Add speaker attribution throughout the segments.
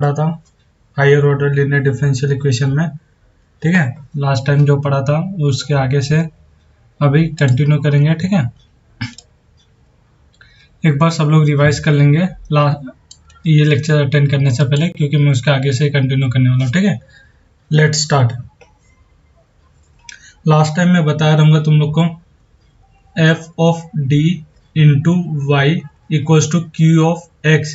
Speaker 1: पढ़ा था higher order linear differential equation में। ठीक है, लास्ट टाइम जो पढ़ा था उसके आगे से अभी कंटिन्यू करेंगे। ठीक है, एक बार सब लोग रिवाइज कर लेंगे ये लेक्चर अटेंड करने से पहले, क्योंकि मैं उसके आगे से कंटिन्यू करने वाला हूँ। ठीक है, लेट्स स्टार्ट। लास्ट टाइम मैं बताया रहूँगा तुम लोग को F of D into Y equals to Q of X.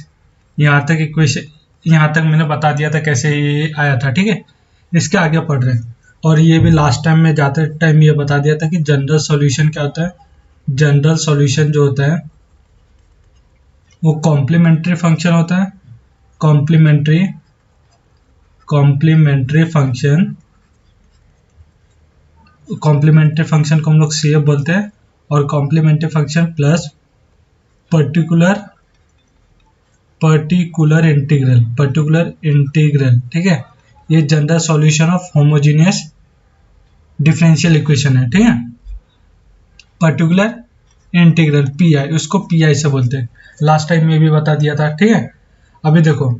Speaker 1: यहाँ तक इक्वेशन, यहाँ तक मैंने बता दिया था कैसे ये आया था। ठीक है, इसके आगे पढ़ रहे हैं। और ये भी लास्ट टाइम में जाते टाइम ये बता दिया था कि जनरल सॉल्यूशन क्या होता है। जनरल सॉल्यूशन जो होता है वो कॉम्प्लीमेंट्री फंक्शन होता है। कॉम्प्लीमेंट्री फंक्शन को हम लोग सी एफ बोलते हैं। और complementary function plus particular integral. ठीक है, ये general solution of homogeneous differential equation है। ठीक है, पर्टिकुलर इंटीग्रल पी आई, उसको पी आई से बोलते हैं। लास्ट टाइम ये भी बता दिया था। ठीक है, अभी देखो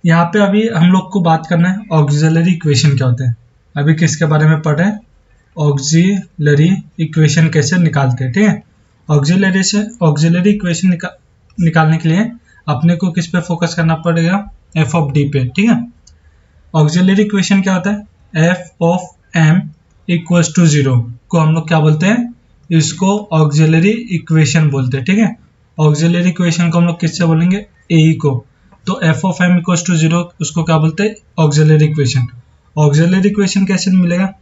Speaker 1: यहाँ पे अभी हम लोग को बात करना है ऑक्सिलरी इक्वेशन क्या होते हैं। अभी किसके बारे में पढ़ रहे हैं, ऑक्सिलरी इक्वेशन कैसे निकालते हैं। ठीक है, ऑक्सिलरी इक्वेशन निकालने के लिए अपने को किस पे फोकस करना पड़ेगा, एफ ऑफ डी पे। ठीक है, ऑक्सिलरी इक्वेशन क्या होता है, F of M equals to 0 को हम लोग क्या बोलते हैं, इसको ऑक्सिलरी इक्वेशन बोलते हैं। ठीक है, ऑक्सिलरी इक्वेशन को हम लोग किससे बोलेंगे, ए को। तो F of M equals to 0 उसको क्या बोलते हैं, ऑक्सिलरी इक्वेशन। ऑक्सिलरी इक्वेशन कैसे मिलेगा,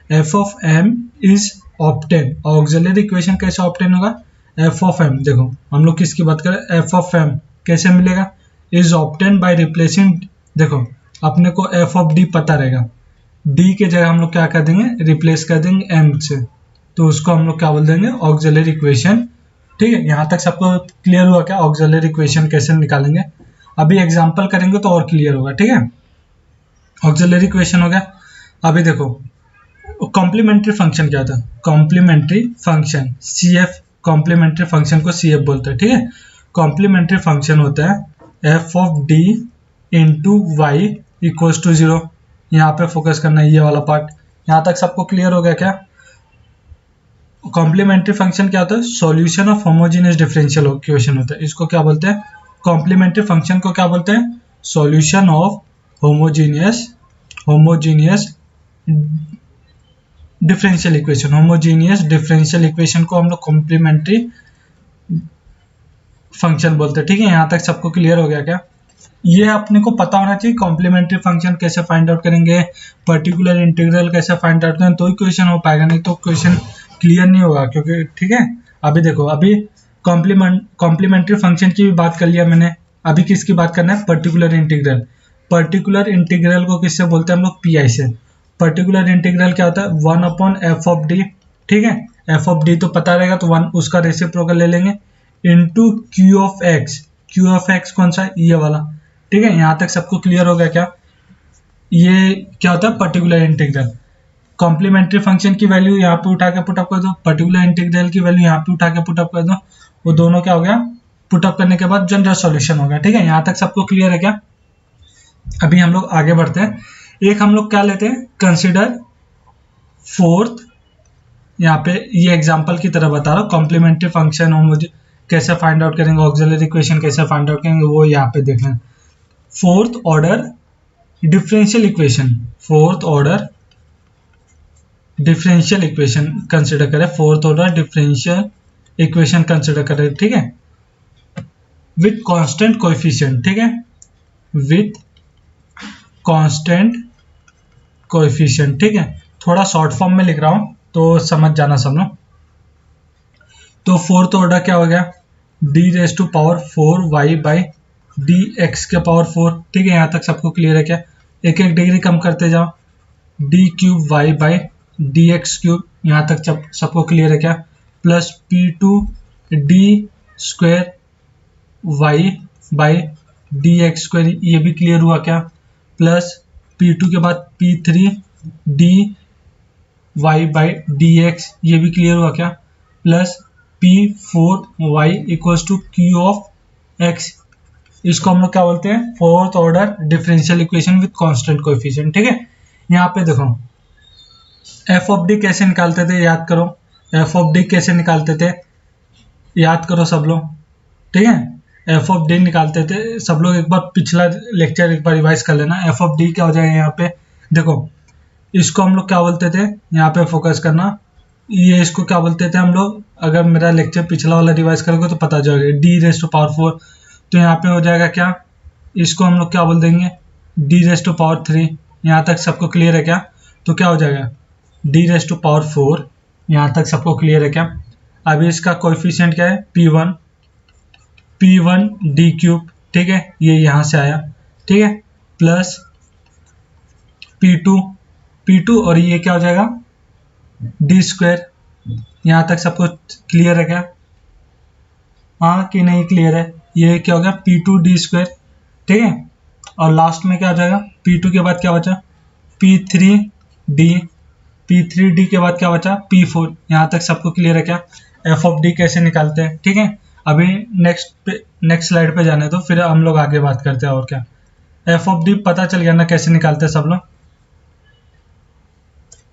Speaker 1: F of M is obtain. Auxiliary equation कैसे ऑब्टेन होगा, एफ ऑफ एम, देखो हम लोग किसकी बात करें, एफ ऑफ एम कैसे मिलेगा, इज ऑब्टेन बाय रिप्लेसिंग। देखो अपने को एफ ऑफ डी पता रहेगा, डी के जगह हम लोग क्या कर देंगे, रिप्लेस कर देंगे एम से, तो उसको हम लोग क्या बोल देंगे, ऑक्सिलरी इक्वेशन। ठीक है, यहाँ तक सबको क्लियर हुआ क्या, ऑक्सिलरी इक्वेशन कैसे निकालेंगे। अभी एग्जांपल करेंगे तो और क्लियर होगा। ठीक है, ऑक्सिलरी इक्वेशन हो गया। अभी देखो कॉम्प्लीमेंट्री फंक्शन क्या होता है, complementary function C F, complementary function को सी एफ बोलते हैं। ठीक है, कॉम्प्लीमेंट्री फंक्शन होता है F of D into Y equals to 0। यहाँ पे फोकस करना है, ये वाला पार्ट। यहाँ तक सबको क्लियर हो गया क्या। कॉम्प्लीमेंट्री फंक्शन क्या होता है, solution of homogeneous differential equation होता है। इसको क्या बोलते हैं, कॉम्प्लीमेंट्री फंक्शन को क्या बोलते हैं, solution of homogeneous differential equation. Homogeneous differential equation को हम लोग कॉम्प्लीमेंट्री फंक्शन बोलते हैं। ठीक है, यहाँ तक सबको क्लियर हो गया क्या। ये अपने को पता होना चाहिए कॉम्प्लीमेंट्री फंक्शन कैसे फाइंड आउट करेंगे, पर्टिकुलर इंटीग्रल कैसे फाइंड आउट करेंगे, तो ही क्वेश्चन हो पाएगा, नहीं तो क्वेश्चन क्लियर नहीं होगा। क्योंकि ठीक है, अभी देखो अभी कॉम्प्लीमेंट्री फंक्शन की भी बात कर लिया मैंने। अभी किसकी बात करना है, पर्टिकुलर इंटीग्रल। पर्टिकुलर इंटीग्रल को किससे बोलते हैं हम लोग, पी आई से। पर्टिकुलर इंटीग्रल क्या होता है, 1 अपॉन एफ ऑफ डी। ठीक है, एफ ऑफ डी तो पता रहेगा, तो 1 उसका रेसिप्रोकल ले लेंगे into Q of x. Q of x कौन सा, ये वाला। ठीक है, यहाँ तक सबको क्लियर हो गया क्या। ये क्या होता है, पर्टिकुलर इंटीग्रल। कॉम्प्लीमेंट्री फंक्शन की वैल्यू यहाँ पे उठा के पुटअप कर दो, पर्टिकुलर इंटीग्रल की वैल्यू यहाँ पे उठा के पुटअप कर दो, वो दोनों क्या हो गया, पुटअप करने के बाद जनरल सॉल्यूशन हो गया। ठीक है, यहाँ तक सबको क्लियर है क्या। अभी हम लोग आगे बढ़ते हैं। एक हम लोग क्या लेते हैं, कंसिडर फोर्थ। यहाँ पे ये एग्जांपल की तरह बता रहा हूँ, कॉम्प्लीमेंट्री फंक्शन हो मुझे कैसे फाइंड आउट करेंगे, ऑक्सिलरी इक्वेशन कैसे फाइंड आउट करेंगे, वो यहाँ पे देख लें। Fourth order differential equation, fourth order differential equation consider करें, fourth order differential equation consider करें। ठीक है, विथ कांस्टेंट कोएफिशिएंट। ठीक है, विथ कांस्टेंट कोएफिशिएंट। ठीक है, थोड़ा शॉर्ट फॉर्म में लिख रहा हूं तो समझ जाना सब लोग। तो फोर्थ ऑर्डर क्या हो गया, D raise to power 4 Y by D X के पावर 4। ठीक है, यहाँ तक सबको क्लियर है क्या। एक एक डिग्री कम करते जाओ, D cube Y by D X cube. यहाँ तक सबको क्लियर है क्या। Plus P2 D square Y by D X square, ये भी क्लियर हुआ क्या। प्लस P2 के बाद P3 D Y by D X, ये भी क्लियर हुआ क्या। Plus P4 Y equals to Q of X, इसको हम लोग क्या बोलते हैं, fourth order differential equation with constant coefficient. ठीक है, यहाँ पे देखो एफ ऑफ डी कैसे निकालते थे, याद करो। एफ ऑफ डी कैसे निकालते थे, याद करो सब लोग। ठीक है, एफ ऑफ डी निकालते थे सब लोग, एक बार पिछला लेक्चर एक बार रिवाइज कर लेना। एफ ऑफ डी क्या हो जाएगा, यहाँ पे देखो इसको हम लोग क्या बोलते थे, यहाँ पे फोकस करना, ये इसको क्या बोलते थे हम लोग, अगर मेरा लेक्चर पिछला वाला रिवाइज करोगे तो पता जाएगा, डी रेस टू पावर 4। तो यहाँ पे हो जाएगा क्या, इसको हम लोग क्या बोल देंगे, डी रेस टू पावर 3। यहाँ तक सबको क्लियर है क्या, तो क्या हो जाएगा डी रेस टू पावर 4। यहाँ तक सबको क्लियर है क्या। अभी इसका कोएफिशिएंट क्या है, P1 डी क्यूब। ठीक है, ये यहाँ से आया। ठीक है, प्लस P2 और ये क्या हो जाएगा डी स्क्वायर। यहाँ तक सबको क्लियर है क्या, हाँ कि नहीं क्लियर है। ये क्या हो गया P2 डी स्क्वायर। ठीक है, और लास्ट में क्या हो जाएगा, P2 के बाद क्या बचा P3D के बाद क्या बचा P4। यहाँ तक सबको क्लियर है क्या, एफ ऑफ डी कैसे निकालते हैं। ठीक है, अभी नेक्स्ट स्लाइड पे जाने दो, फिर हम लोग आगे बात करते हैं। और क्या, एफ ऑफ डी पता चल गया ना कैसे निकालते हैं सब लोग।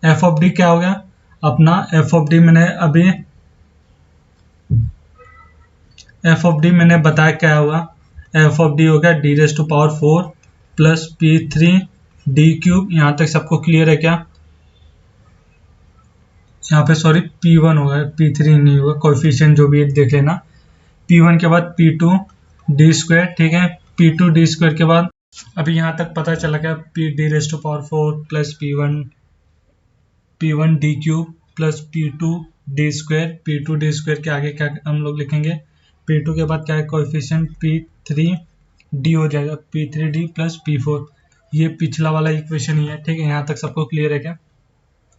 Speaker 1: एफ ऑफ डी क्या हो गया अपना, एफ ऑफ डी मैंने बताया क्या हुआ। एफ ऑफ डी हो गया D raise to power 4 plus P3D cube. यहाँ तक सबको क्लियर है क्या, यहाँ पे सॉरी P1 होगा, P3 नहीं होगा, कोएफिशिएंट जो भी देख लेना। P1 के बाद P2 डी स्क्वायर। ठीक है, P2 डी स्क्वायर के बाद अभी यहाँ तक पता चला क्या, P D raise to power 4 plus P1 D cube plus P2 D square. P2 D square के आगे क्या हम लोग लिखेंगे, P2 के बाद क्या है कोएफिशिएंट P3D हो जाएगा, P3D प्लस P4। ये पिछला वाला इक्वेशन ही है। ठीक है, यहाँ तक सबको क्लियर है क्या।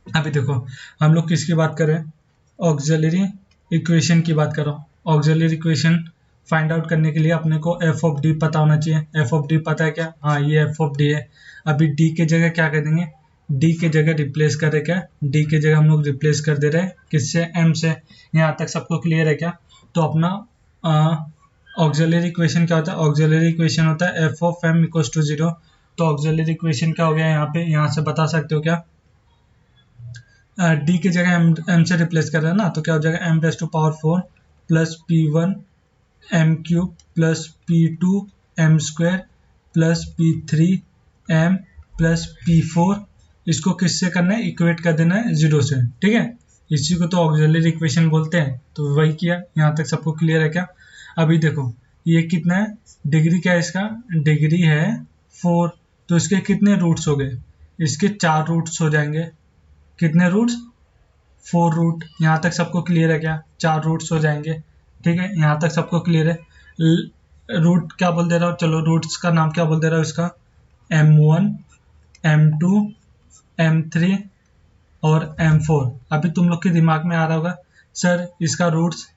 Speaker 1: अभी देखो हम लोग किसकी बात कर रहे हैं, ऑक्सिलरी इक्वेशन की बात कर रहा हूँ। ऑक्सिलरी इक्वेशन फाइंड आउट करने के लिए अपने को एफ ऑफ डी पता होना चाहिए। एफ ऑफ डी पता है क्या, हाँ ये एफ ऑफ डी है। अभी डी के जगह क्या कर देंगे, डी के जगह रिप्लेस कर रहे क्या, डी के जगह हम लोग रिप्लेस कर दे रहे हैं किससे, एम से। यहाँ तक सबको क्लियर है क्या। तो अपना ऑक्सिलरी इक्वेशन क्या होता है, ऑक्सिलरी इक्वेशन होता है F of M equals to 0। तो ऑक्सिलरी इक्वेशन क्या हो गया यहाँ पे, यहाँ से बता सकते हो क्या, डी की जगह एम से रिप्लेस कर रहे हैं ना, तो क्या हो जाएगा M raise to power 4 plus P1 M cube plus P2 M square plus P3 M plus P4। इसको किससे करना है, इक्वेट कर देना है 0 से। ठीक है, इसी को तो ऑक्सिलरी इक्वेशन बोलते हैं। तो वही किया, यहाँ तक सबको क्लियर है क्या। अभी देखो ये कितना है, डिग्री क्या है इसका, डिग्री है 4। तो इसके कितने रूट्स हो गए, इसके 4 रूट्स हो जाएंगे। कितने रूट्स, 4 रूट। यहाँ तक सबको क्लियर है क्या, 4 रूट्स हो जाएंगे। ठीक है, यहाँ तक सबको क्लियर है। रूट क्या बोल दे रहा हूँ, चलो रूट्स का नाम क्या बोल दे रहा हूँ इसका, M1 M2 M3 और M4। अभी तुम लोग के दिमाग में आ रहा होगा सर इसका रूट्स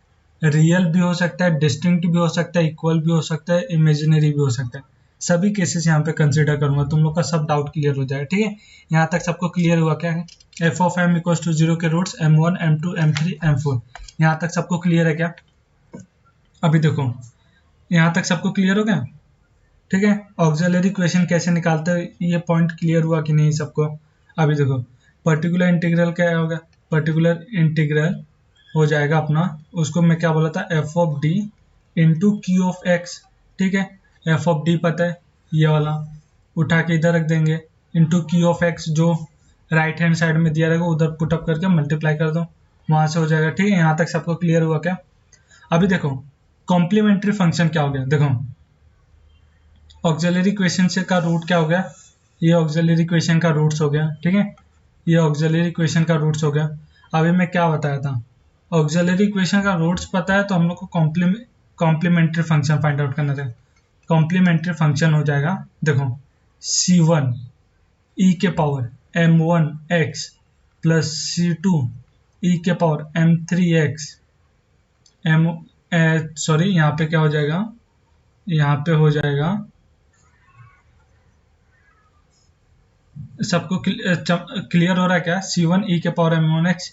Speaker 1: रियल भी हो सकता है, डिस्टिंक्ट भी हो सकता है, इक्वल भी हो सकता है, इमेजिनरी भी हो सकता है। सभी केसेस यहाँ पे कंसीडर करूंगा, तुम लोग का सब डाउट क्लियर हो जाएगा। ठीक है, यहाँ तक सबको क्लियर हुआ क्या है, F of M equals to 0 के roots M1 M2 M3 M4। यहाँ तक सबको क्लियर है क्या। अभी देखो यहाँ तक सबको क्लियर हो गया। ठीक है, ऑक्सिलरी इक्वेशन कैसे निकालते हैं, ये पॉइंट क्लियर हुआ कि नहीं सबको। अभी देखो पर्टिकुलर इंटीग्रल क्या होगा, पर्टिकुलर इंटीग्रल हो जाएगा अपना, उसको मैं क्या बोला था, F of D into Q of X. ठीक है, एफ ऑफ डी पता है, ये वाला उठा के इधर रख देंगे, इंटू क्यू ऑफ एक्स जो राइट हैंड साइड में दिया रहेगा उधर पुट अप करके मल्टीप्लाई कर दो, वहां से हो जाएगा। ठीक है, यहाँ तक सबको क्लियर हुआ क्या। अभी देखो कॉम्प्लीमेंट्री फंक्शन क्या हो गया, देखो ऑक्सिलरी इक्वेशन से का रूट क्या हो गया, ये ऑक्सिलरी इक्वेशन का रूट्स हो गया। ठीक है, ये ऑक्सिलरी इक्वेशन का रूट्स हो गया। अभी मैं क्या बताया था, ऑक्सिलरी इक्वेशन का रूट्स पता है तो हम लोग को कॉम्प्लीमेंट्री फंक्शन फाइंड आउट करना था। कॉम्प्लीमेंट्री फंक्शन हो जाएगा, देखो C1 e के power M1 x plus C2 e के पावर M3 x सॉरी यहाँ पे क्या हो जाएगा, यहाँ पे हो जाएगा सबको क्लियर हो रहा है क्या, C1 e के power M1 x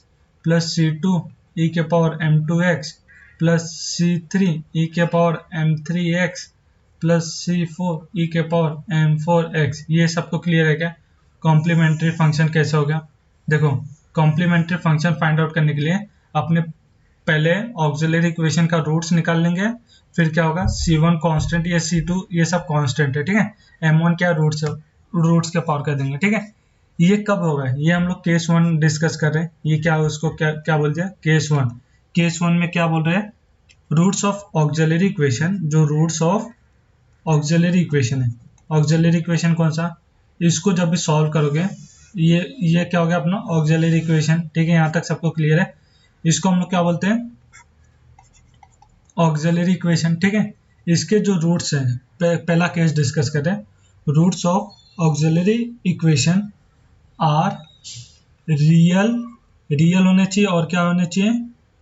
Speaker 1: plus C2 e के power M2 x plus C3 e के power M3 x plus C4 ई के पावर M4x, ये सबको क्लियर है क्या? कॉम्प्लीमेंट्री फंक्शन कैसे हो गया? देखो, कॉम्प्लीमेंट्री फंक्शन फाइंड आउट करने के लिए अपने पहले ऑक्सिलरी इक्वेशन का रूट्स निकाल लेंगे, फिर क्या होगा, C1 कांस्टेंट, ये C2 ये सब कांस्टेंट है, ठीक है। M1 क्या रूट्स है, रूट्स के पावर कर देंगे, ठीक है। ये कब होगा, ये हम लोग केस 1 डिस्कस कर रहे हैं। ये क्या, उसको क्या क्या बोलते हैं, केस 1। केस 1 में क्या बोल रहे हैं, रूट्स ऑफ ऑक्सिलरी इक्वेशन, जो रूट्स ऑफ ऑक्सिलरी इक्वेशन है, ऑक्सिलरी इक्वेशन कौन सा, इसको जब भी सॉल्व करोगे, ये क्या हो गया अपना ऑक्सिलरी इक्वेशन, ठीक है। यहाँ तक सबको क्लियर है। इसको हम लोग क्या बोलते हैं, ऑक्सिलरी इक्वेशन, ठीक है। इसके जो रूट्स हैं, पहला केस डिस्कस करते हैं। Roots of auxiliary equation are real, real होने चाहिए, और क्या होने चाहिए,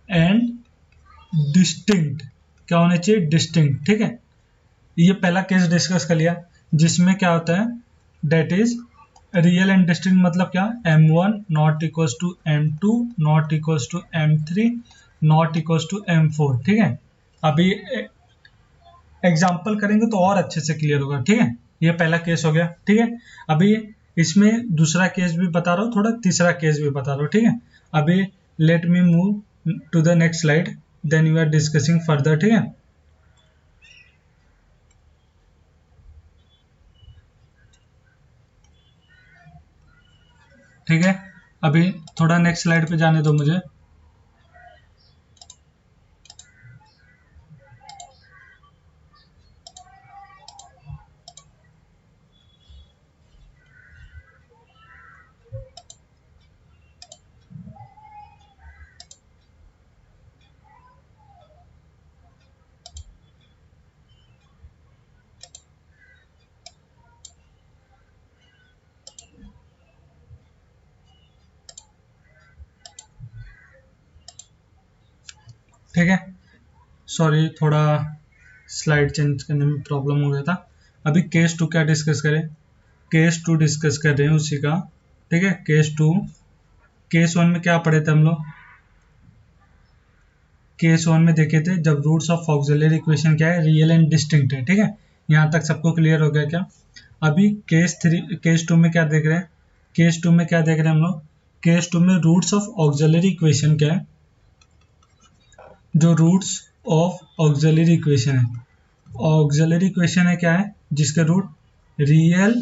Speaker 1: एंड डिस्टिंक्ट, क्या होने चाहिए, डिस्टिंक्ट, ठीक है। ये पहला केस डिस्कस कर लिया, जिसमें क्या होता है, that is real and distinct, मतलब क्या, M1 not equals to M2 not equals to M3 not equals to M4, ठीक है। अभी एग्जाम्पल करेंगे तो और अच्छे से क्लियर होगा, ठीक है। ये पहला केस हो गया, ठीक है। अभी इसमें दूसरा केस भी बता रहा हूँ, थोड़ा तीसरा केस भी बता रहा हूँ, ठीक है। अभी let me move to the next slide, then you are discussing further, ठीक है। ठीक है, अभी थोड़ा नेक्स्ट स्लाइड पे जाने दो मुझे। ठीक है, सॉरी, थोड़ा स्लाइड चेंज करने में प्रॉब्लम हो गया था। अभी केस 2 क्या डिस्कस करें, केस 2 डिस्कस कर रहे हैं उसी का, ठीक है। केस 2, केस 1 में क्या पढ़े थे हम लोग, केस 1 में देखे थे जब रूट्स ऑफ ऑक्सिलरी इक्वेशन क्या है, रियल एंड डिस्टिंक्ट है, ठीक है। यहाँ तक सबको क्लियर हो गया क्या? अभी केस 2 में क्या देख रहे हैं, केस 2 में क्या देख रहे हैं हम लोग, केस 2 में रूट्स ऑफ ऑक्सिलरी इक्वेशन क्या है, जो रूट्स ऑफ ऑक्सिलरी इक्वेशन है, ऑक्सिलरी इक्वेशन है क्या है, जिसके रूट रियल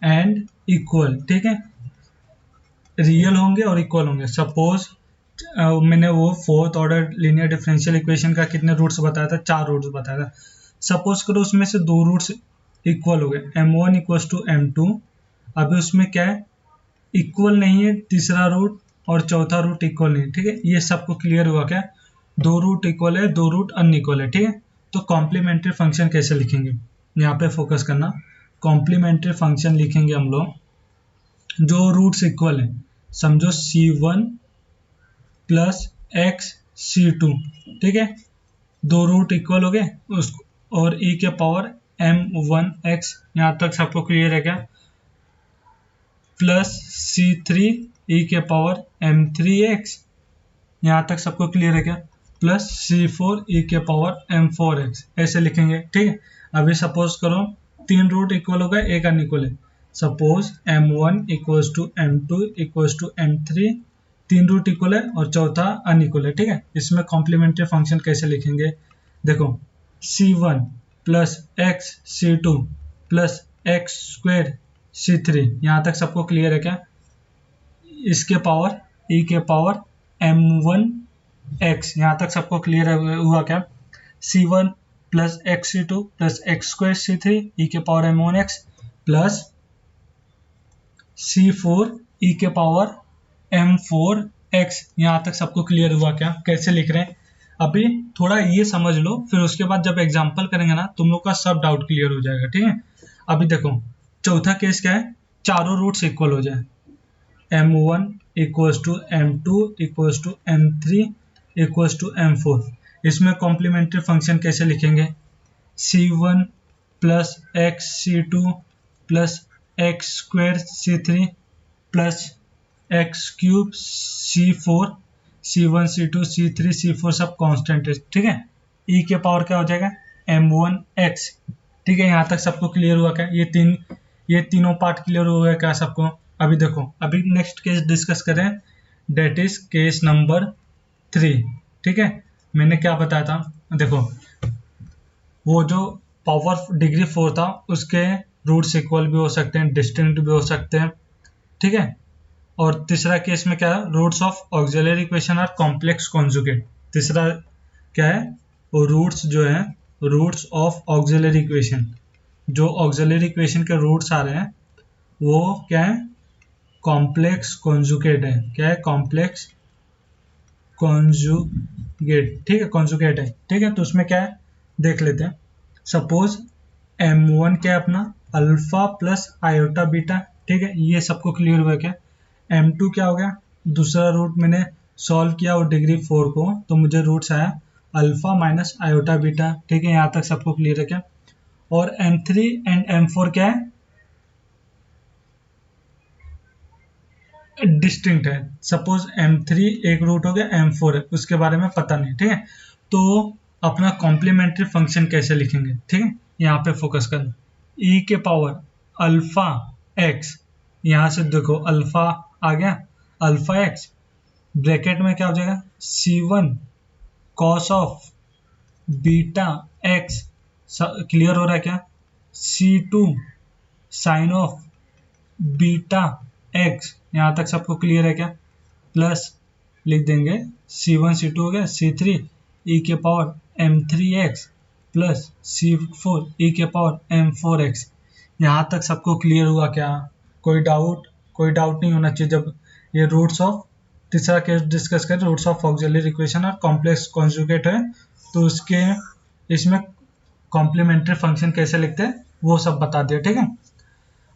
Speaker 1: एंड इक्वल, ठीक है, रियल होंगे और इक्वल होंगे। सपोज मैंने वो fourth order linear differential equation का कितने रूट्स बताया था, 4 रूट्स बताया था। सपोज करो उसमें से 2 रूट्स इक्वल हो गए, M1 इक्वल्स टू M2। अभी उसमें क्या है, इक्वल नहीं है तीसरा रूट, और चौथा रूट इक्वल नहीं है, ठीक है। ये सबको क्लियर हुआ क्या, 2 रूट इक्वल है, 2 रूट अनइक्वल है, ठीक है। तो कॉम्प्लीमेंट्री फंक्शन कैसे लिखेंगे, यहाँ पे फोकस करना। कॉम्प्लीमेंट्री फंक्शन लिखेंगे हम लोग, जो रूट्स इक्वल है, समझो C1 प्लस एक्स C2, ठीक है। 2 रूट इक्वल हो गए उसको, और e के पावर M1x, यहाँ तक सबको क्लियर है क्या, प्लस C3 e के पावर M3x, यहाँ तक सबको क्लियर है क्या, प्लस C4 e के पावर M4x, ऐसे लिखेंगे, ठीक है। अभी सपोज करो 3 रूट इक्वल हो गए, एक अनइक्वल है। Suppose M1 equals to M2 equals to M3, 3 root equal है और चौथा अनइक्वल है, ठीक है। इसमें कॉम्प्लीमेंट्री फंक्शन कैसे लिखेंगे, देखो, C1 plus X C2 plus x square C3, यहाँ तक सबको क्लियर है क्या, इसके पावर e के पावर M1x, यहाँ तक सबको क्लियर हुआ क्या, C1 plus X C2 plus X square C3 e के power M1x plus C4 e के पावर M4x, यहाँ तक सबको क्लियर हुआ क्या, कैसे लिख रहे हैं। अभी थोड़ा ये समझ लो, फिर उसके बाद जब एग्जाम्पल करेंगे ना, तुम लोग का सब डाउट क्लियर हो जाएगा, ठीक है। अभी देखो, चौथा केस क्या है, चारों रूट्स इक्वल हो जाए, M1 equals to M2 equals to M3 equals to M4। इसमें कॉम्प्लीमेंट्री फंक्शन कैसे लिखेंगे, C1 plus X C2 plus X square C3 plus X cube C4, C1 C2 C3 C4 सब constant है, ठीक है। e के पावर क्या हो जाएगा, M1x ठीक है, यहाँ तक सबको क्लियर हुआ क्या? ये तीनों पार्ट क्लियर हो गया क्या सबको? अभी देखो, अभी नेक्स्ट केस डिस्कस करें, डेट इज केस नंबर 3। ठीक है, मैंने क्या बताया था, देखो वो जो पावर डिग्री 4 था उसके रूट्स इक्वल भी हो सकते हैं, डिस्टिंक्ट भी हो सकते हैं। ठीक है, और तीसरा केस में क्या है, roots of auxiliary equation are complex conjugate. तीसरा क्या है, वो रूट्स जो है, रूट्स ऑफ ऑक्सिलरी इक्वेशन, जो ऑक्सिलरी इक्वेशन के रूट्स आ रहे हैं वो क्या है, कॉम्प्लेक्स कॉन्जुगेट है। क्या है, कॉम्प्लेक्स कॉन्जुगेट। ठीक है, कॉन्जुगेट है। ठीक है, तो उसमें क्या है देख लेते हैं। सपोज m1 क्या है अपना, अल्फा प्लस आयोटा बीटा। ठीक है, ये सबको क्लियर हुआ क्या? m2 क्या हो गया, दूसरा रूट मैंने सॉल्व किया वो डिग्री 4 को, तो मुझे रूट्स आया अल्फा माइनस आयोटा बीटा। ठीक है, यहाँ तक सबको क्लियर है क्या? और m3 एंड m4 क्या है, डिस्टिंक्ट है। सपोज m3 एक रूट हो गया, m4 है उसके बारे में पता नहीं। ठीक है, तो अपना कॉम्प्लीमेंट्री फंक्शन कैसे लिखेंगे? ठीक है, यहाँ पे फोकस करना। e के पावर अल्फा एक्स, यहाँ से देखो अल्फा आ गया, अल्फा एक्स ब्रैकेट में क्या हो जाएगा, c1 cos of beta x, clear हो रहा है क्या? c2 sign of beta x, यहाँ तक सबको क्लियर है क्या? प्लस लिख देंगे c1 c2 हो गया, c3 e के power m3x plus c4 e के पावर m4x। यहाँ तक सबको क्लियर हुआ क्या? कोई डाउट? कोई डाउट नहीं होना चाहिए। जब ये रूट्स ऑफ, तीसरा केस डिस्कस करें, रूट्स ऑफ ऑक्सिलरी इक्वेशन और कॉम्प्लेक्स कॉन्जुगेट है, तो उसके इसमें कॉम्प्लीमेंट्री फंक्शन कैसे लिखते हैं वो सब बता दिया। ठीक है,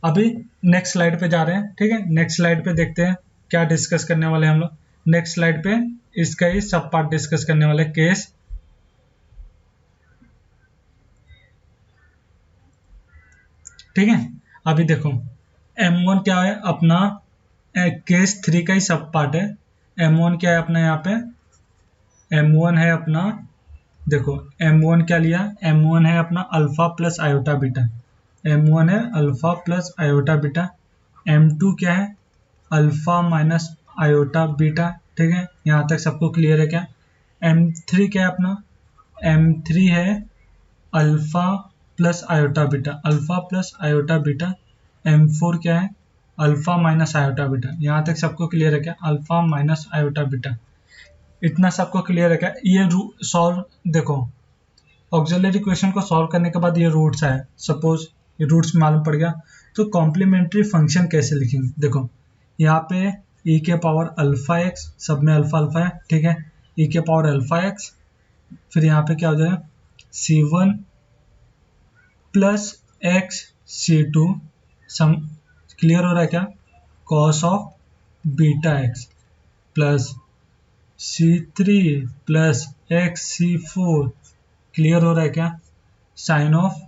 Speaker 1: अभी नेक्स्ट स्लाइड पे जा रहे हैं। ठीक है, नेक्स्ट स्लाइड पे देखते हैं क्या डिस्कस करने वाले हैं हम लोग। नेक्स्ट स्लाइड पे इसका ही सब पार्ट डिस्कस करने वाले केस। ठीक है, अभी देखो m1 क्या है अपना, केस 3 का ही सब पार्ट है। m1 क्या है अपना, यहाँ पे m1 है अपना, देखो m1 क्या लिया, m1 है अपना alpha plus iota beta, m1 है alpha plus iota beta. m2 क्या है, अल्फा माइनस आयोटा बीटा। ठीक है, यहाँ तक सबको क्लियर है क्या? m3 क्या है अपना, m3 है alpha plus iota beta, alpha plus iota beta. m4 क्या है, अल्फा माइनस आयोटा बीटा। यहाँ तक सबको क्लियर है क्या? Alpha minus iota beta. इतना सबको क्लियर है क्या? ये सॉल्व, देखो ऑक्सिलरी इक्वेशन को सॉल्व करने के बाद ये रूट्स आए, सपोज ये रूट्स मालूम पड़ गया, तो कॉम्प्लीमेंट्री फंक्शन कैसे लिखेंगे? देखो यहाँ पे e के पावर अल्फा एक्स, सब में अल्फा अल्फा है। ठीक है, e के पावर अल्फा एक्स, फिर यहाँ पे क्या हो जाएगा, c1 प्लस एक्स c2, सम क्लियर हो रहा है क्या, cos of beta x plus c3 plus x c4, clear हो रहा है क्या, साइन ऑफ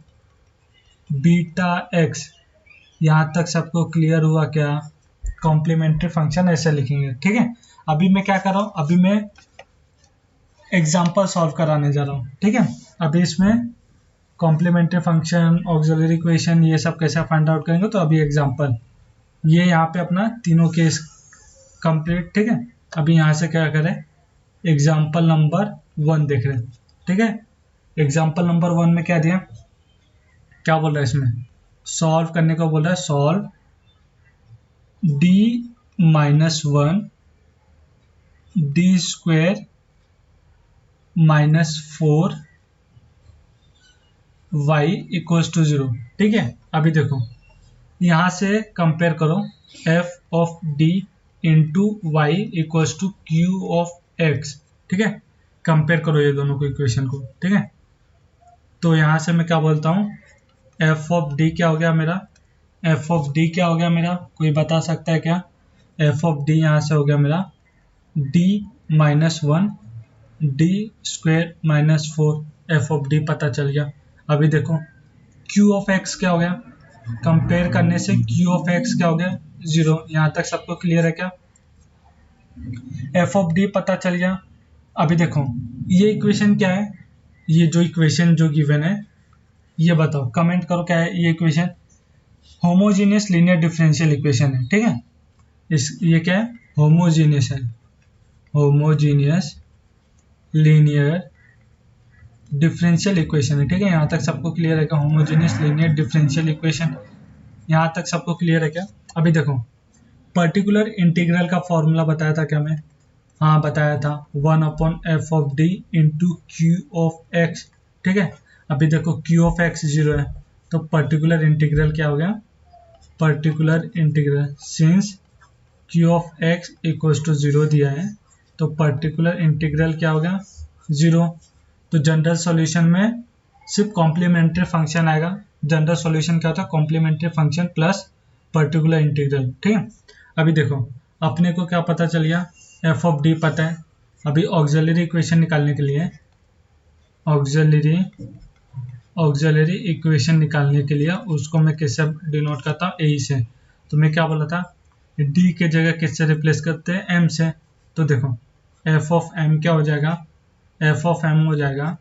Speaker 1: बीटा एक्स। यहाँ तक सबको क्लियर हुआ क्या? कॉम्प्लीमेंट्री फंक्शन ऐसे लिखेंगे। ठीक है, अभी मैं क्या कर रहा हूँ, अभी मैं एग्जाम्पल सॉल्व कराने जा रहा हूँ। ठीक है, अभी इसमें कॉम्प्लीमेंट्री फंक्शन, ऑक्सिलरी इक्वेशन, ये सब कैसे फाइंड आउट करेंगे, तो अभी एग्जाम्पल, ये यहाँ पे अपना तीनों केस कंप्लीट। ठीक है, अभी यहाँ से क्या करें, एग्जाम्पल नंबर 1 देख रहे हैं। ठीक है, एग्जाम्पल नंबर 1 में क्या दिया, क्या बोल रहा है इसमें, सॉल्व करने को बोल रहा है, solve d-1 D square -4 y equals to 0। ठीक है, अभी देखो यहाँ से कंपेयर करो, f of d into Y equals to Q of x। ठीक है, कंपेयर करो ये दोनों को, इक्वेशन को। ठीक है, तो यहाँ से मैं क्या बोलता हूँ, f ऑफ d क्या हो गया मेरा, f ऑफ d क्या हो गया मेरा, कोई बता सकता है क्या? f ऑफ d यहाँ से हो गया मेरा d-1 D square -4, f of d पता चल गया। अभी देखो q ऑफ x क्या हो गया, कंपेयर करने से q ऑफ x क्या हो गया, 0। यहाँ तक सबको क्लियर है क्या? f ऑफ d पता चल गया। अभी देखो ये इक्वेशन क्या है, ये जो इक्वेशन जो गिवन है ये बताओ, कमेंट करो क्या है ये equation. Homogeneous linear differential equation है, ठीक है। ये क्या है, होमोजीनियस है, होमोजीनियस लीनियर डिफरेंशियल इक्वेशन है, ठीक है। यहाँ तक सबको क्लियर है क्या, होमोजीनियस लीनियर डिफरेंशियल इक्वेशन, यहाँ तक सबको क्लियर है क्या। अभी देखो, पर्टिकुलर इंटीग्रल का फॉर्मूला बताया था क्या मैं, हाँ बताया था, 1/f(d) into Q of X, ठीक है। अभी देखो क्यू ऑफ एक्स 0 है, तो पर्टिकुलर इंटीग्रल क्या हो गया, particular integral since Q of X equals to 0 दिया है, तो पर्टिकुलर इंटीग्रल क्या हो गया, 0। तो जनरल सॉल्यूशन में सिर्फ कॉम्प्लीमेंट्री फंक्शन आएगा। जनरल सॉल्यूशन क्या होता है, complementary function plus particular integral, ठीक है। अभी देखो अपने को क्या पता चल गया, f(d) पता है। अभी ऑक्सिलरी इक्वेशन निकालने के लिए, ऑक्सिलरी इक्वेशन निकालने के लिए उसको मैं किससे डिनोट करता हूँ, ए से। तो मैं क्या बोला था, d के जगह किससे रिप्लेस करते हैं, m से। तो देखो f ऑफ m क्या हो जाएगा, f ऑफ m हो जाएगा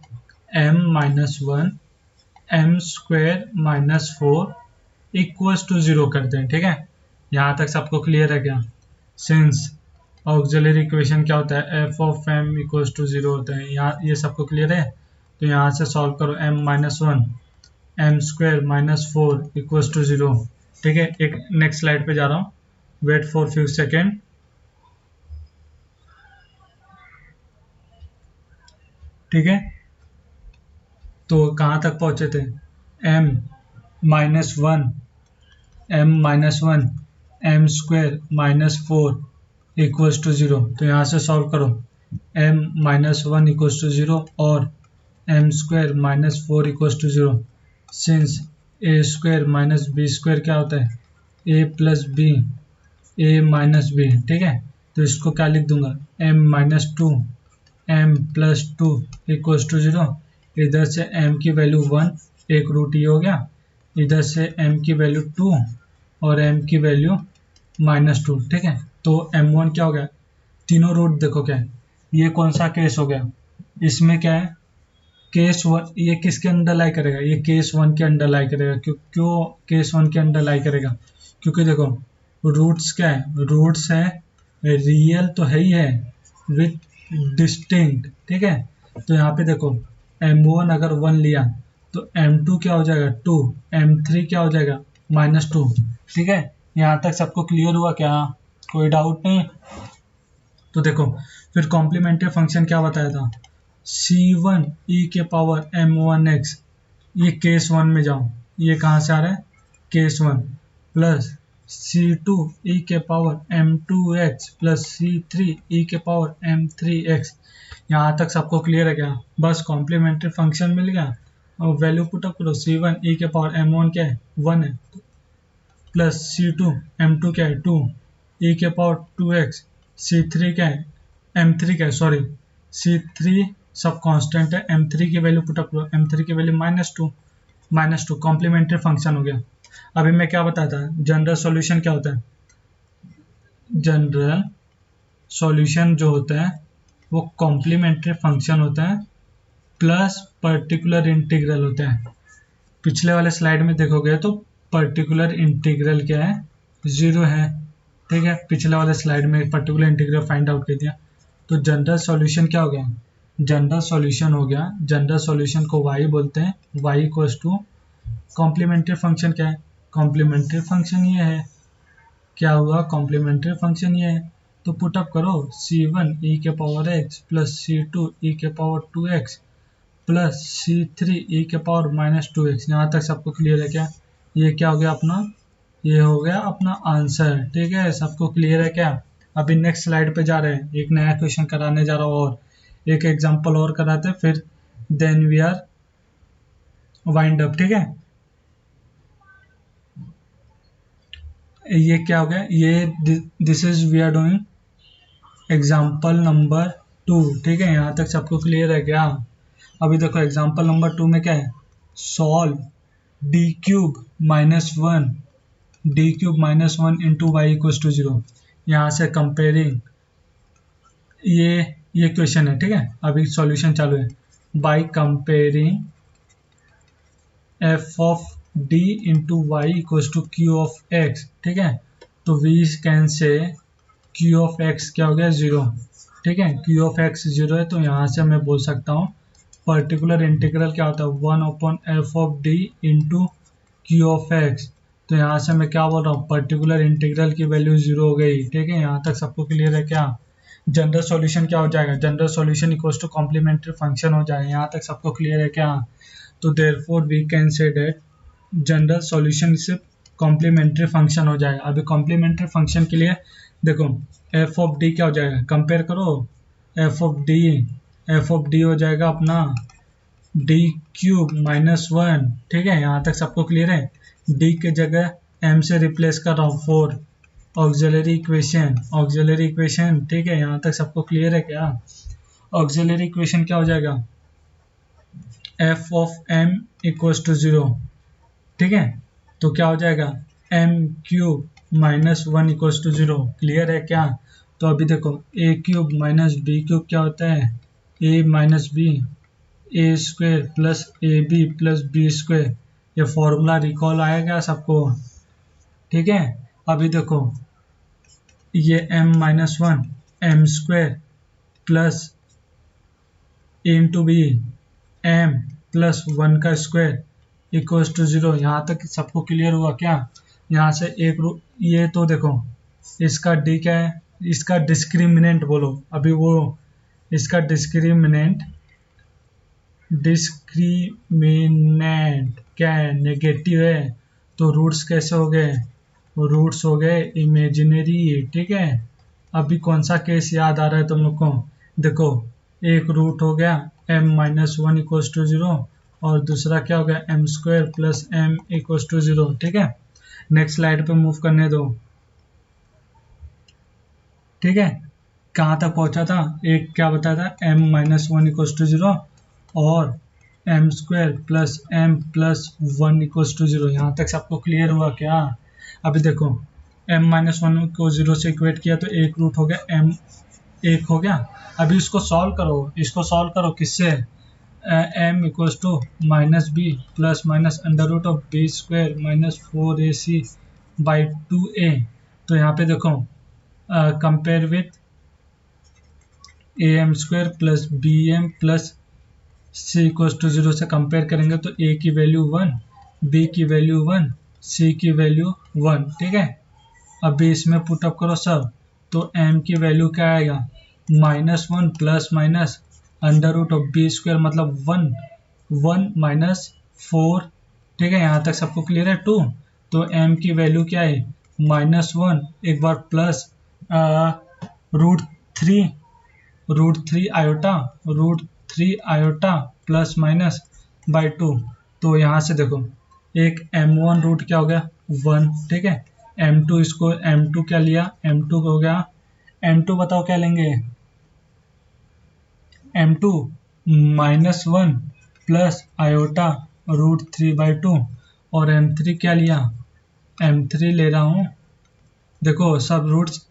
Speaker 1: m-1 m² - 4 इक्वल्स टू 0 करते हैं, ठीक है। यहाँ तक सबको क्लियर है क्या। सिंस ऑक्सिलरी इक्वेशन क्या होता है, f of m equals to 0 होता है, यहाँ ये सबको क्लियर है। तो यहाँ से सॉल्व करो, m-1 m² - 4 इक्वल्स टू 0, ठीक है। एक नेक्स्ट स्लाइड पे जा रहा हूँ, वेट फॉर फ्यू सेकेंड, ठीक है। तो कहाँ तक पहुँचे थे, m-1 m² - 4 इक्वल्स टू 0। तो यहाँ से सॉल्व करो, m-1 इक्वल्स टू 0 और m² - 4 equals to 0। Since a² - b² क्या होता है, a plus B, a minus B, ठीक है। तो इसको क्या लिख दूंगा, m-2 m+2 इक्वल्स टू 0। इधर से m की वैल्यू 1, एक रूट ये हो गया, इधर से m की वैल्यू 2 और m की वैल्यू -2, ठीक है। तो m1 क्या हो गया, तीनों रूट देखो क्या है, ये कौन सा केस हो गया, इसमें क्या है, केस 1, ये किसके अंडर लाई करेगा, ये केस 1 के अंडर लाई करेगा। क्यों केस 1 के अंडर लाई करेगा, क्योंकि देखो रूट्स क्या है, रूट्स है रियल तो है ही है विथ डिस्टिंक्ट, ठीक है। तो यहाँ पे देखो m1 अगर 1 लिया तो m2 क्या हो जाएगा 2, m3 क्या हो जाएगा -2, ठीक है। यहाँ तक सबको क्लियर हुआ क्या, कोई डाउट नहीं। तो देखो फिर कॉम्प्लीमेंट्री फंक्शन क्या बताया था, c1 e के पावर m1x, ये केस 1 में जाओ, ये कहाँ से आ रहा है, केस 1 प्लस c2 e के power m2x plus c3 e के पावर m3x। यहाँ तक सबको क्लियर है क्या, बस कॉम्प्लीमेंट्री फंक्शन मिल गया और वैल्यू पुटअप करो, c1 e के पावर m1 क्या है 1 है, प्लस c2 m2 क्या है 2 e के पावर 2x, c3 क्या है m3 क्या है सॉरी c3 सब कांस्टेंट है, m3 की वैल्यू पुटअप करो, m3 की वैल्यू -2 कॉम्प्लीमेंट्री फंक्शन हो गया। अभी मैं क्या बताया था, जनरल सॉल्यूशन क्या होता है, जनरल सॉल्यूशन जो होता है वो कॉम्प्लीमेंट्री फंक्शन होता है प्लस पर्टिकुलर इंटीग्रल होता है। पिछले वाले स्लाइड में देखोगे तो पर्टिकुलर इंटीग्रल क्या है 0 है, ठीक है। पिछले वाले स्लाइड में पर्टिकुलर इंटीग्रल फाइंड आउट कर दिया। तो जनरल सॉल्यूशन क्या हो गया, जनरल सॉल्यूशन हो गया, जनरल सॉल्यूशन को y बोलते हैं, y equals to complementary function क्या है, कॉम्प्लीमेंट्री फंक्शन ये है, क्या हुआ कॉम्प्लीमेंट्री फंक्शन ये है। तो पुटअप करो c1 e के power x plus c2 e के power 2x plus c3 e के पावर -2x। यहाँ तक सबको क्लियर है क्या, ये क्या हो गया अपना, ये हो गया अपना आंसर, ठीक है। सबको क्लियर है क्या। अभी नेक्स्ट स्लाइड पे जा रहे हैं, एक नया क्वेश्चन कराने जा रहा हूँ और एक एग्जांपल और कराते हैं, फिर then we are wind up, ठीक है। ये क्या हो गया, ये this is we are doing example number 2, ठीक है। यहाँ तक सबको क्लियर है क्या। अभी देखो एग्जाम्पल नंबर 2 में क्या है, solve d³ -1 into Y equals to 0। यहाँ से कंपेयरिंग ये क्वेश्चन है, ठीक है। अभी सॉल्यूशन चालू है, by comparing F of D into Y equals to Q of X, ठीक है। तो we can say Q of X क्या हो गया 0, ठीक है। क्यू ऑफ एक्स 0 है तो यहाँ से मैं बोल सकता हूँ पर्टिकुलर इंटीग्रल क्या होता है 1/f of D into Q of x. तो यहाँ से मैं क्या बोल रहा हूँ पर्टिकुलर इंटीग्रल की वैल्यू 0 हो गई, ठीक है। यहाँ तक सबको क्लियर है क्या? जनरल सॉल्यूशन क्या हो जाएगा? General solution equals to complementary function हो जाएगा। यहाँ तक सबको क्लियर है क्या? तो therefore we can say that general solution सिर्फ कॉम्प्लीमेंट्री फंक्शन हो जाएगा। अभी कॉम्प्लीमेंट्री फंक्शन के लिए देखो एफ ऑफ डी क्या हो जाएगा, कंपेयर करो एफ ऑफ डी हो जाएगा अपना डी क्यूब -1, ठीक है। यहाँ तक सबको क्लियर है? डी के जगह एम से रिप्लेस कर रहा हूँ 4, ऑक्सिलरी इक्वेशन, ठीक है। यहाँ तक सबको क्लियर है क्या? ऑक्सिलरी इक्वेशन क्या हो जाएगा F of M equals to 0, ठीक है। तो क्या हो जाएगा M cube -1 equals to 0, clear है क्या? तो अभी देखो A cube minus B cube क्या होता है A minus B, A square plus A B plus B square. ये फॉर्मूला रिकॉल आया क्या सबको? ठीक है। अभी देखो ये m-1 M square plus A into B M plus 1 का स्क्वायर इक्वल्स टू 0। यहाँ तक सबको क्लियर हुआ क्या? यहाँ से एक ये तो देखो इसका डी क्या है, इसका डिस्क्रिमिनेंट बोलो। अभी वो इसका डिस्क्रिमिनेंट क्या है, नेगेटिव है। तो रूट्स कैसे हो गए? रूट्स हो गए इमेजिनरी, ठीक है। अभी कौन सा केस याद आ रहा है तुम लोग को? देखो एक रूट हो गया m-1 इक्वल्स टू 0 और दूसरा क्या हो गया M square plus M equals to 0, ठीक है। नेक्स्ट स्लाइड पे मूव करने दो, ठीक है। कहाँ तक पहुँचा था? एक क्या बताया था m-1 इक्वल्स टू 0 और M square plus M plus 1 equals to 0। यहाँ तक सबको क्लियर हुआ क्या? अभी देखो m-1 को 0 से इक्वेट किया तो एक रूट हो गया m, एक हो गया। अभी इसको सॉल्व करो किससे? m equals to minus B plus minus under root of B square minus 4ac by 2a। तो यहाँ पे देखो compare with A M square plus B M plus C equals to 0 से कंपेयर करेंगे तो a की वैल्यू 1, b की value 1, c की वैल्यू 1, ठीक है। अभी इसमें पुटअप करो सब तो m की वैल्यू क्या आएगा -1 plus minus under root of B square मतलब 1 माइनस 4, ठीक है। यहाँ तक सबको क्लियर है 2। तो m की वैल्यू क्या है -1, एक बार plus root three iota plus minus by 2। तो यहाँ से देखो एक m1 रूट क्या हो गया 1, ठीक है। m2 इसको m2 क्या लिया m2 हो गया m2 बताओ क्या लेंगे m2 -1 प्लस आयोटा रूट 3/2 और m3 क्या लिया m3 ले रहा हूँ। देखो सब रूट्स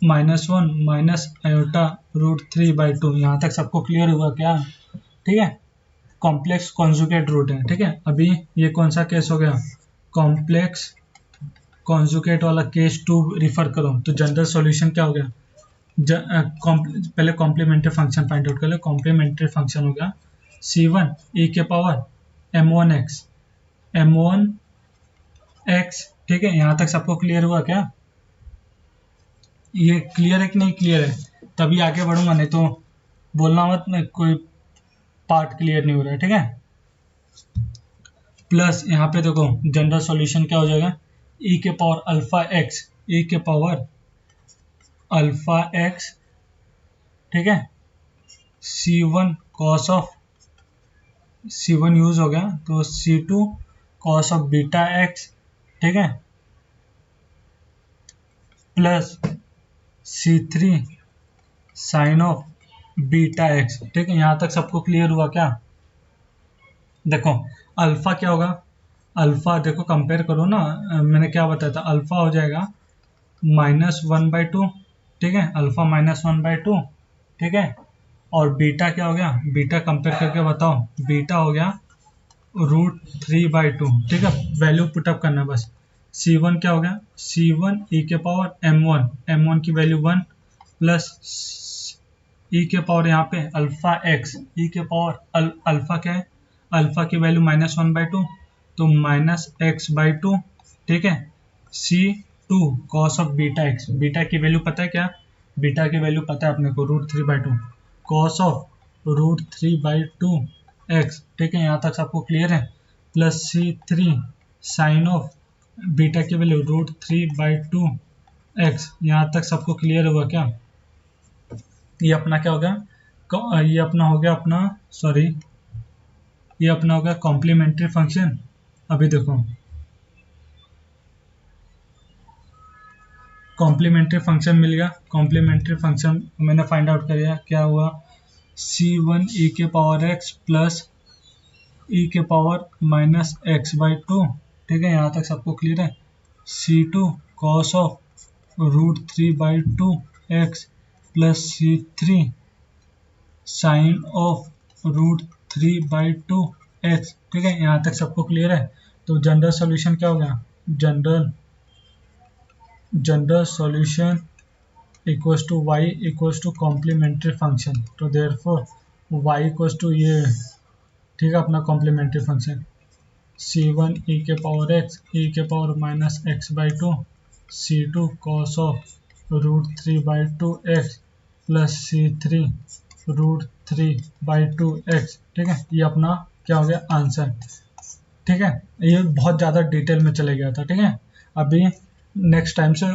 Speaker 1: -1 माइनस आयोटा रूट 3/2। यहाँ तक सबको क्लियर हुआ क्या? ठीक है। कॉम्प्लेक्स कॉन्जुगेट रूट है, ठीक है। अभी ये कौन सा केस हो गया कॉम्प्लेक्स कॉन्जुगेट वाला केस 2 रिफर करो। तो जनरल सॉल्यूशन क्या हो गया पहले कॉम्प्लीमेंट्री फंक्शन फाइंड आउट कर ले। कॉम्प्लीमेंट्री फंक्शन हो गया c1 e के पावर m1x, ठीक है। यहाँ तक सबको क्लियर हुआ क्या? ये क्लियर है कि नहीं क्लियर है? तभी आगे बढ़ूंगा, नहीं तो बोलना मत मैं कोई पार्ट क्लियर नहीं हो रहा है, ठीक है। प्लस यहाँ पे देखो जनरल सॉल्यूशन क्या हो जाएगा e के पावर अल्फा एक्स, ठीक है। c1 cos of c1 use हो गया तो c2 cos of beta X, ठीक है, plus c3 sine of beta X, ठीक है। यहाँ तक सबको क्लियर हुआ क्या? देखो अल्फा क्या होगा, अल्फा देखो कंपेयर करो ना, मैंने क्या बताया था अल्फा हो जाएगा -1/2, ठीक है। अल्फा -1/2, ठीक है। और बीटा क्या हो गया, बीटा कंपेयर करके बताओ, बीटा हो गया √3/2, ठीक है। वैल्यू पुटअप करना है बस। C1 क्या हो गया, C1 e के पावर m1 की वैल्यू 1 प्लस e के पावर यहाँ पे अल्फा x, e के पावर अल्फा क्या है, अल्फा की वैल्यू -1/2 तो -x/2, ठीक है। C2 cos of beta x, beta की वैल्यू पता है क्या, बीटा की वैल्यू पता है अपने को √3/2 cos ऑफ √3/2x, ठीक है। यहाँ तक सबको क्लियर है। Plus C3 sine of beta की वैल्यू √3/2x, यहाँ तक सबको क्लियर होगा क्या। ये अपना क्या हो गया, ये अपना हो गया अपना, सॉरी ये अपना हो गया कॉम्प्लीमेंट्री फंक्शन। अभी देखो कॉम्प्लीमेंट्री फंक्शन मिल गया, कॉम्प्लीमेंट्री फंक्शन मैंने फाइंड आउट कर लिया, क्या हुआ C1 e के पावर x प्लस e के पावर -x/2, ठीक है। यहाँ तक सबको क्लियर है। C2 cos of √3/2x plus C3 sine of √3/2x, ठीक है। यहाँ तक सबको क्लियर है। तो जनरल सॉल्यूशन क्या हो गया, general solution equals to y equals to complementary function. तो देयरफॉर y इक्वल्स टू ये, ठीक है, अपना कॉम्प्लीमेंट्री फंक्शन C1 e के पावर x e के power -x/2 C2 cos of √3/2x plus C3 √3/2x, ठीक है। ये अपना क्या हो गया आंसर, ठीक है। ये बहुत ज़्यादा डिटेल में चले गया था, ठीक है। अभी नेक्स्ट टाइम से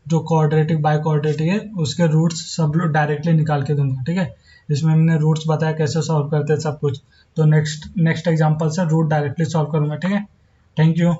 Speaker 1: जो क्वाड्रेटिक बाय क्वाड्रेटिक है उसके रूट्स सब लोग डायरेक्टली निकाल के दूंगा, ठीक है। इसमें मैंने रूट्स बताया कैसे सॉल्व करते हैं सब कुछ, तो नेक्स्ट एग्जांपल से रूट डायरेक्टली सॉल्व करूंगा, ठीक है। Thank you.